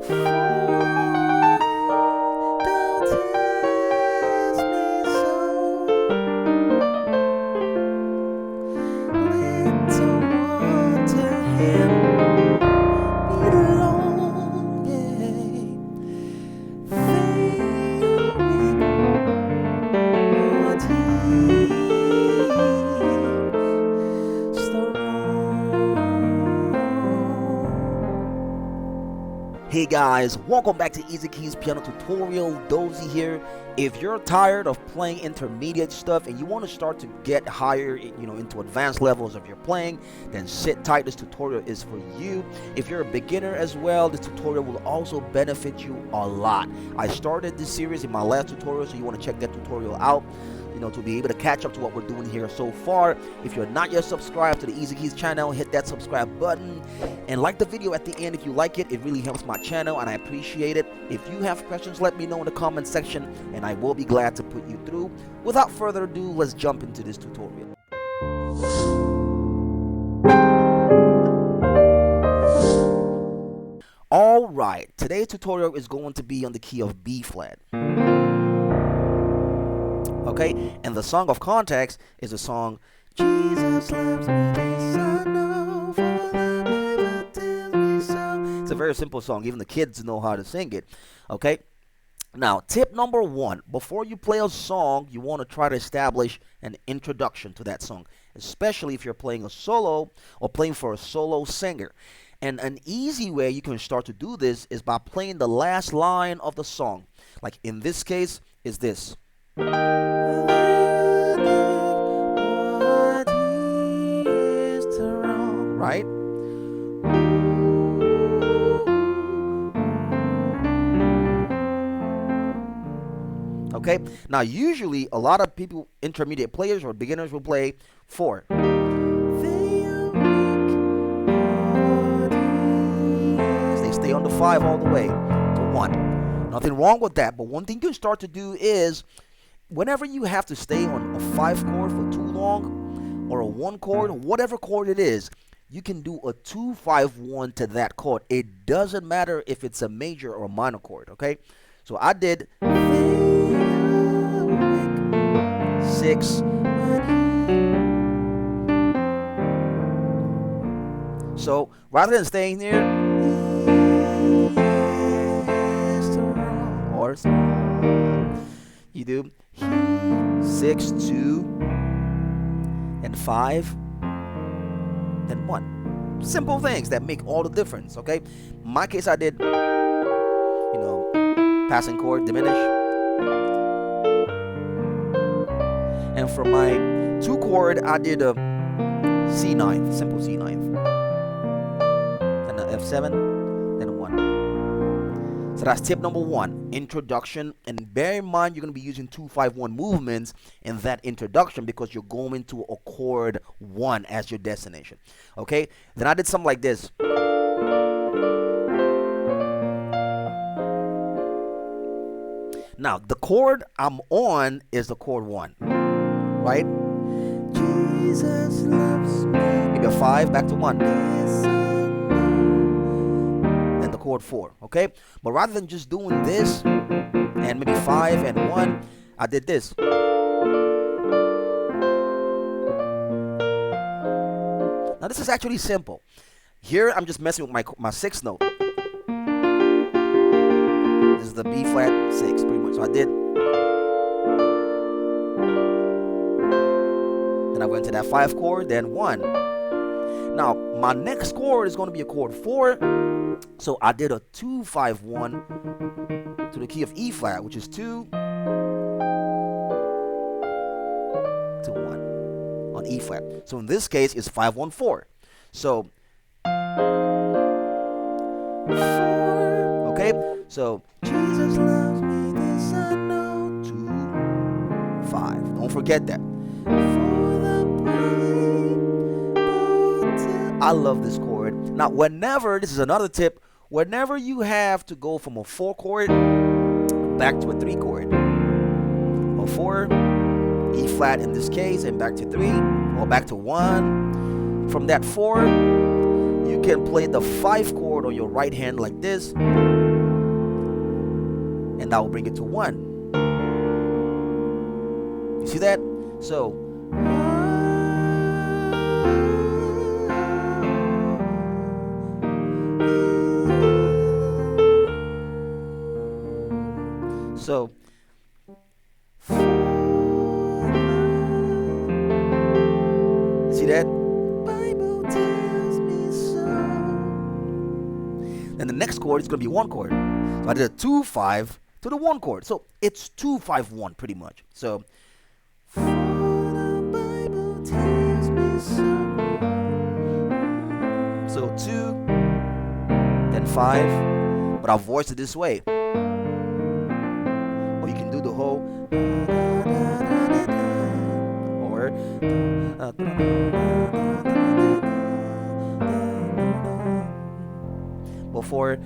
Don't test me so. Little water him belonging. Failing what he's the wrong. Hey guys, welcome back to Easy Keys Piano Tutorial. Dozy here. If you're tired of playing intermediate stuff and you want to start to get higher, into advanced levels of your playing, then sit tight. This tutorial is for you. If you're a beginner as well, this tutorial will also benefit you a lot. I started this series in my last tutorial, so you want to check that tutorial out, to be able to catch up to what we're doing here so far. If you're not yet subscribed to the Easy Keys channel, hit that subscribe button and like the video at the end if you like it. It really helps my channel and I appreciate it. If you have questions, let me know in the comment section and I will be glad to put you through. Without further ado, let's jump into this tutorial. Alright, today's tutorial is going to be on the key of B flat. Okay, and the song of context is the song Jesus loves me, this I know, for the Bible tells me so. It's a very simple song, even the kids know how to sing it. Okay, now tip number one, before you play a song, you want to try to establish an introduction to that song, especially if you're playing a solo or playing for a solo singer. And an easy way you can start to do this is by playing the last line of the song. Like in this case, is this. Right? Okay, now usually a lot of people, intermediate players or beginners, will play 4. They stay on the 5 all the way to 1. Nothing wrong with that, but one thing you start to do is whenever you have to stay on a 5 chord for too long, or a 1 chord, whatever chord it is, you can do a 2-5-1 to that chord. It doesn't matter if it's a major or a minor chord, okay? So I did 6. So rather than staying here, or you do 6, 2, and 5, then 1. Simple things that make all the difference, okay? In my case, I did, passing chord, diminish. And for my 2 chord, I did a C9, simple C9. Then an F7, then a 1. So that's tip number 1, introduction. And bear in mind, you're going to be using 2-5-1 movements in that introduction because you're going to a chord 1 as your destination. Okay? Then I did something like this. Now, the chord I'm on is the chord 1. Right? Jesus loves me. Maybe a 5, back to 1. And the chord 4, okay? But rather than just doing this and maybe 5 and 1, I did this. Now this is actually simple. Here I'm just messing with my 6th note. This is the B flat 6 pretty much. So I did. Then I went to that 5 chord, then 1. Now my next chord is going to be a chord 4. So I did a 2-5-1 to the key of E flat, which is 2 to 1 on E flat. So in this case, it's 5-1-4. So 4. Okay. So Jesus loves me, this I know. 2, 5. Don't forget that. I love this chord. Now, whenever, this is another tip, whenever you have to go from a 4 chord back to a 3 chord, a 4, E flat in this case, and back to 3, or back to 1, from that 4, you can play the 5 chord on your right hand like this, that will bring it to 1. You see that? So see that? Bible tells me so. Then the next chord is going to be 1 chord. So I did a 2 5 to the 1 chord. So it's 2 5 1 pretty much. So for the Bible tells me so. So 2, then 5, but I'll voice it this way. Or you can do the whole, or before,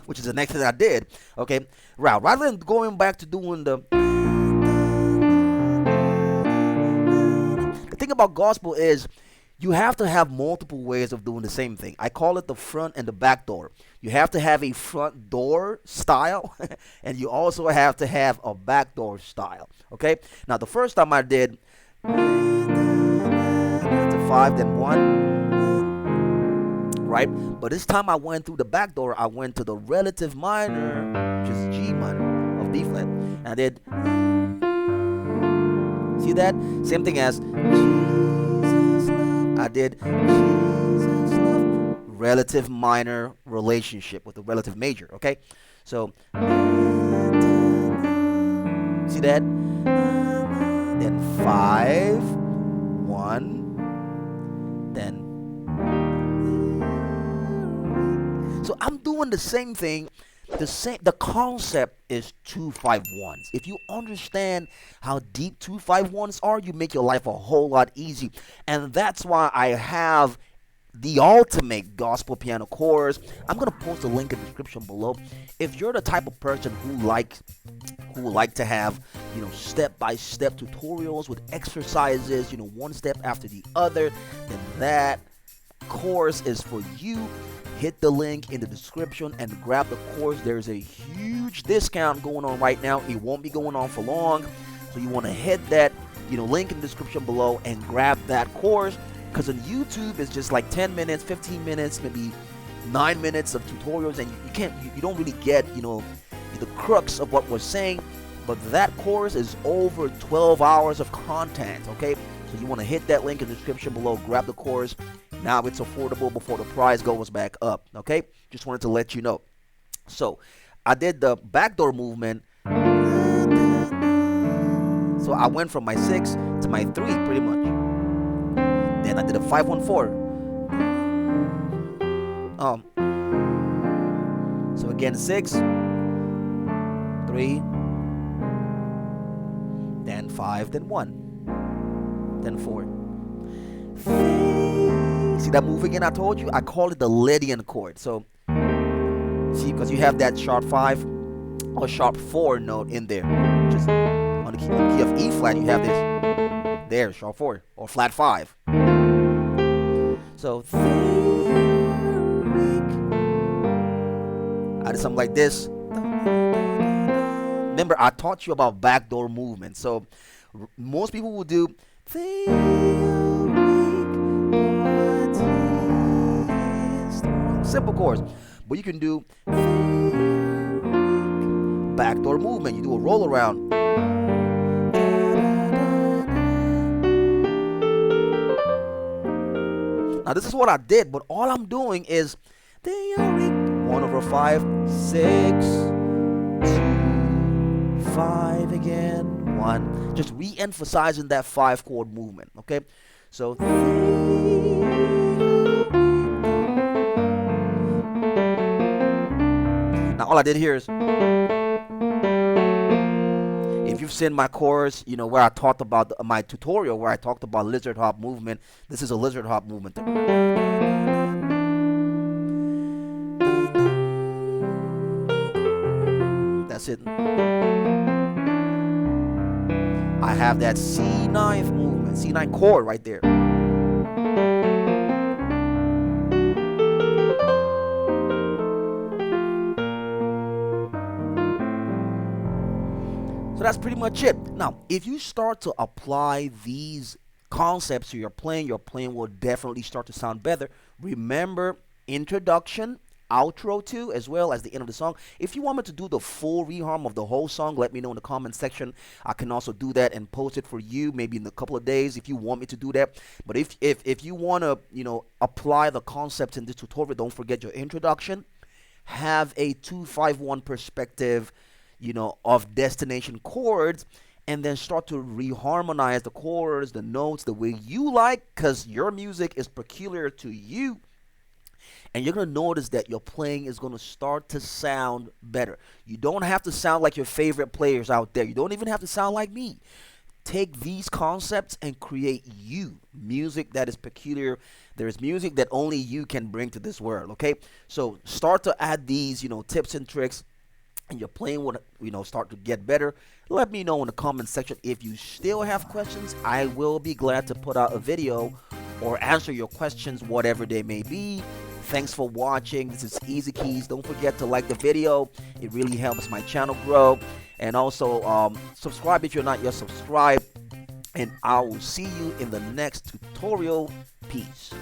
which is the next thing I did. Okay, rather than going back to doing the thing about gospel is you have to have multiple ways of doing the same thing. I call it the front and the back door. You have to have a front door style and you also have to have a back door style. Okay, now the first time I did to 5 then 1, right? But this time I went through the back door. I went to the relative minor, which is G minor of B flat, and I did, see that? Same thing as Jesus love. I did Jesus love, relative minor relationship with the relative major. Okay, so see that? Then 5 1, then. So I'm doing the same thing. The concept is 2 5 1s. If you understand how deep 2 5 1s are, you make your life a whole lot easy. And that's why I have the ultimate gospel piano course. I'm gonna post a link in the description below. If you're the type of person who would like to have, step-by-step tutorials with exercises, one step after the other, then that course is for you. Hit the link in the description and grab the course. There's a huge discount going on right now. It won't be going on for long, so you want to hit that link in the description below and grab that course, because on YouTube it's just like 10 minutes, 15 minutes, maybe 9 minutes of tutorials, and you don't really get the crux of what we're saying. But that course is over 12 hours of content. Okay, so you want to hit that link in the description below, grab the course. Now it's affordable before the price goes back up. Okay, just wanted to let you know. So I did the backdoor movement. So I went from my 6 to my 3 pretty much. Then I did a 5 1 4. So again 6 3, then 5, then 1, then 4. See that move again I told you? I call it the Lydian chord. So see, because you have that sharp 5 or sharp 4 note in there. Just on the key of E flat, you have this there, sharp 4 or flat 5. So I did something like this. Remember, I taught you about backdoor movement. So most people will do simple chords, but you can do backdoor movement. You do a roll around. Now this is what I did, but all I'm doing is 1/5, 6, 2, 5 again, 1. Just re-emphasizing that 5 chord movement. Okay, so now all I did here is, if you've seen my course, where I talked about my tutorial where I talked about lizard hop movement, this is a lizard hop movement. That's it. I have that C9 movement, C9 chord right there. that's pretty much it. Now, if you start to apply these concepts to your playing will definitely start to sound better. Remember, introduction, outro too, as well as the end of the song. If you want me to do the full reharm of the whole song, let me know in the comment section. I can also do that and post it for you maybe in a couple of days if you want me to do that. But if you want to, apply the concepts in this tutorial, don't forget your introduction. Have a 2-5-1 perspective, of destination chords, and then start to reharmonize the chords, the notes, the way you like, because your music is peculiar to you. And you're going to notice that your playing is going to start to sound better. You don't have to sound like your favorite players out there. You don't even have to sound like me. Take these concepts and create music that is peculiar. There is music that only you can bring to this world, okay? So start to add these, tips and tricks, and your playing will, start to get better. Let me know in the comment section. If you still have questions, I will be glad to put out a video or answer your questions, whatever they may be. Thanks for watching. This is Easy Keys. Don't forget to like the video. It really helps my channel grow. And also subscribe if you're not yet subscribed. And I will see you in the next tutorial. Peace.